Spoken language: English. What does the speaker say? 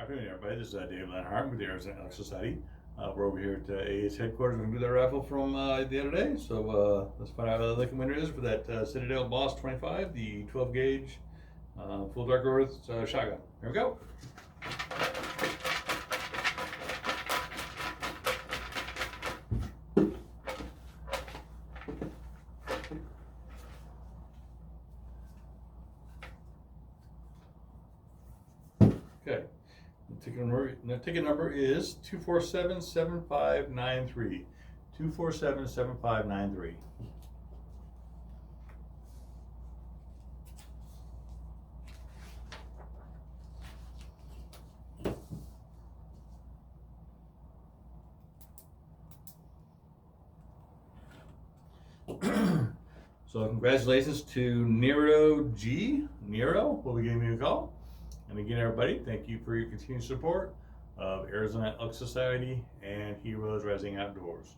Afternoon, everybody. This is Dave Lenhart with the AES and HRO Society. We're over here at AES headquarters. We're going to do that raffle from the other day. So let's find out who the lucky winner is for that Citadel Boss25, the 12 gauge full dark earth shotgun. Here we go. Okay. The ticket number is 2477593. 2477593. So congratulations to Nero G. Nero will be giving me a call. And again, everybody, thank you for your continued support of Arizona Elk Society and Heroes Rising Outdoors.